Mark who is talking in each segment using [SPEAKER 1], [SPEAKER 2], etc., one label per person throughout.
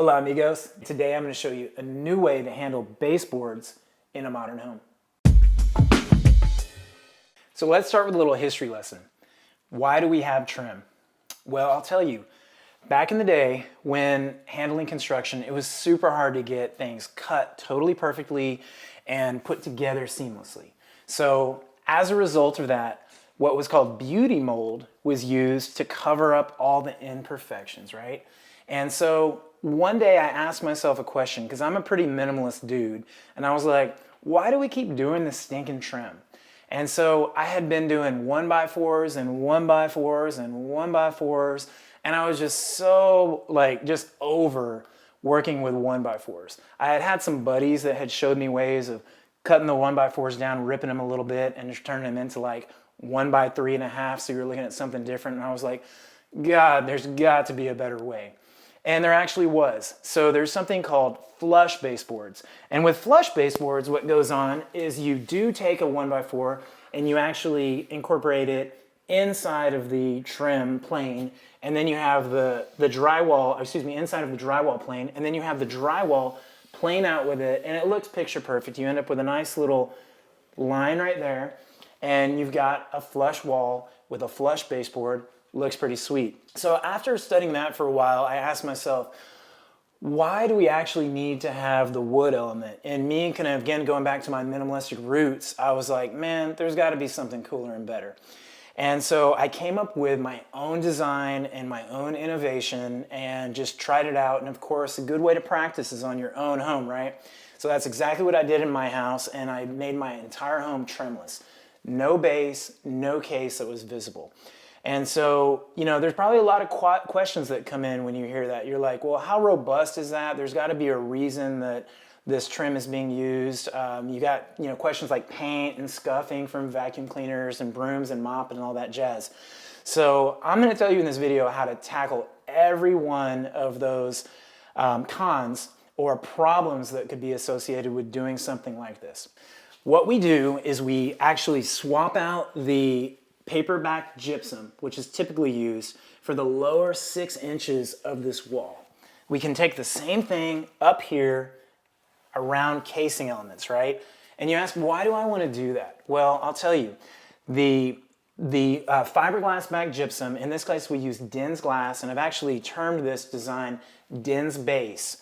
[SPEAKER 1] Hola amigos. Today I'm going to show you a new way to handle baseboards in a modern home. So let's start with a little history lesson. Why do we have trim? Well, I'll tell you. Back in the day when handling construction, it was super hard to get things cut totally perfectly and put together seamlessly. So as a result of that, what was called beauty mold was used to cover up all the imperfections, right? And so one day I asked myself a question, because I'm a pretty minimalist dude, and I was like, why do we keep doing this stinking trim? And so I had been doing 1x4s and 1x4s and 1x4s, and I was just so just over working with 1x4s. I had had some buddies that had showed me ways of cutting the 1x4s down, ripping them a little bit, and just turning them into 1x3.5, so you're looking at something different. And I was like, God, there's got to be a better way. And there actually was. So there's something called flush baseboards. And with flush baseboards, what goes on is you do take a 1x4 and you actually incorporate it inside of the trim plane, and then you have the drywall, inside of the drywall plane, and then you have the drywall plane out with it, and it looks picture perfect. You end up with a nice little line right there, and you've got a flush wall with a flush baseboard. Looks pretty sweet. So after studying that for a while, I asked myself, why do we actually need to have the wood element? And me kind of, again, going back to my minimalistic roots, I was like, man, there's got to be something cooler and better. And so I came up with my own design and my own innovation and just tried it out. And of course, a good way to practice is on your own home, right? So that's exactly what I did in my house, and I made my entire home trimless. No base, no case that was visible. And so, there's probably a lot of questions that come in when you hear that. You're like, well, how robust is that? There's got to be a reason that this trim is being used. You got, questions like paint and scuffing from vacuum cleaners and brooms and mop and all that jazz. So I'm going to tell you in this video how to tackle every one of those cons or problems that could be associated with doing something like this. What we do is we actually swap out the paperback gypsum, which is typically used for the lower 6 inches of this wall. We can take the same thing up here around casing elements, right? And you ask, why do I want to do that? Well, I'll tell you. The fiberglass back gypsum, in this case we use Den's glass, and I've actually termed this design Den's base.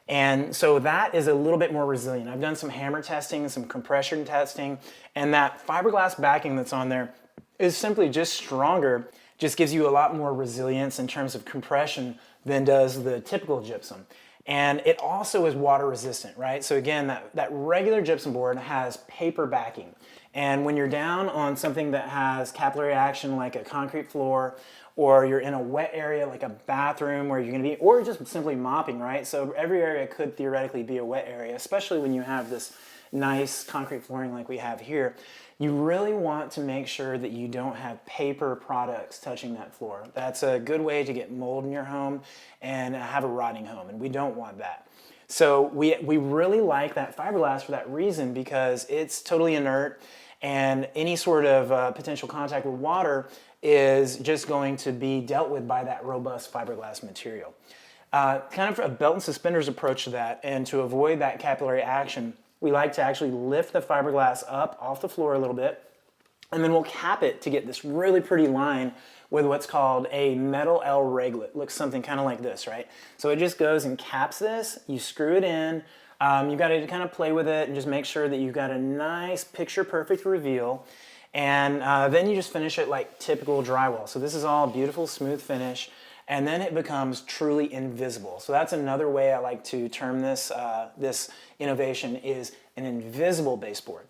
[SPEAKER 1] And so that is a little bit more resilient. I've done some hammer testing, some compression testing, and that fiberglass backing that's on there is simply just stronger, just gives you a lot more resilience in terms of compression than does the typical gypsum. And it also is water resistant, right? So again, that regular gypsum board has paper backing. And when you're down on something that has capillary action like a concrete floor, or you're in a wet area like a bathroom where you're gonna be, or just simply mopping, right? So every area could theoretically be a wet area, especially when you have this nice concrete flooring like we have here. You really want to make sure that you don't have paper products touching that floor. That's a good way to get mold in your home and have a rotting home, and we don't want that. So we really like that fiberglass for that reason, because it's totally inert, and any sort of potential contact with water is just going to be dealt with by that robust fiberglass material. Kind of a belt and suspenders approach to that, and to avoid that capillary action, we like to actually lift the fiberglass up off the floor a little bit, and then we'll cap it to get this really pretty line with what's called a metal L reglet. Looks something kind of like this, right? So it just goes and caps this, you screw it in, you got to kind of play with it and just make sure that you've got a nice picture perfect reveal, and then you just finish it like typical drywall. So this is all beautiful smooth finish, and then it becomes truly invisible. So that's another way I like to term this, this innovation is an invisible baseboard.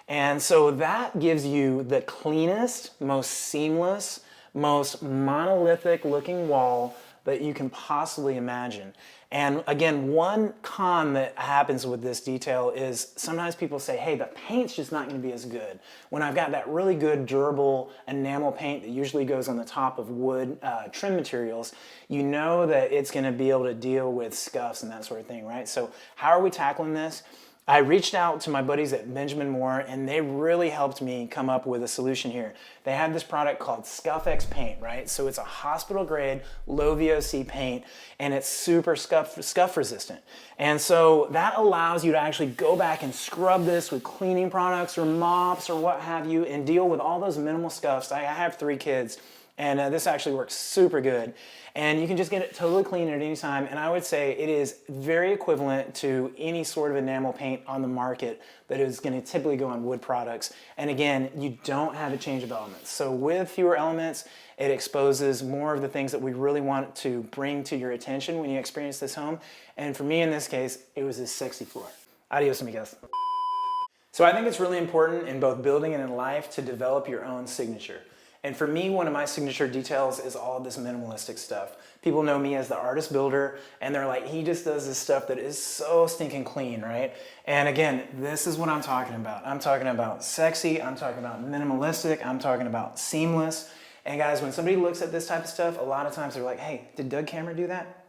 [SPEAKER 1] And so that gives you the cleanest, most seamless, most monolithic looking wall that you can possibly imagine. And again, one con that happens with this detail is sometimes people say, hey, the paint's just not going to be as good. When I've got that really good durable enamel paint that usually goes on the top of wood trim materials, you know that it's going to be able to deal with scuffs and that sort of thing, right? So how are we tackling this? I reached out to my buddies at Benjamin Moore, and they really helped me come up with a solution here. They have this product called ScuffX paint, right? So it's a hospital grade, low VOC paint, and it's super scuff resistant. And so that allows you to actually go back and scrub this with cleaning products or mops or what have you, and deal with all those minimal scuffs. I have 3 kids, and this actually works super good. And you can just get it totally clean at any time. And I would say it is very equivalent to any sort of enamel paint on the market that is going to typically go on wood products. And again, you don't have a change of elements. So with fewer elements, it exposes more of the things that we really want to bring to your attention when you experience this home. And for me in this case, it was this sexy floor. Adios, amigos. So I think it's really important in both building and in life to develop your own signature. And for me, one of my signature details is all of this minimalistic stuff. People know me as the artist builder, and they're like, he just does this stuff that is so stinking clean, right? And again, this is what I'm talking about. I'm talking about sexy, I'm talking about minimalistic, I'm talking about seamless. And guys, when somebody looks at this type of stuff, a lot of times they're like, hey, did Doug Cameron do that?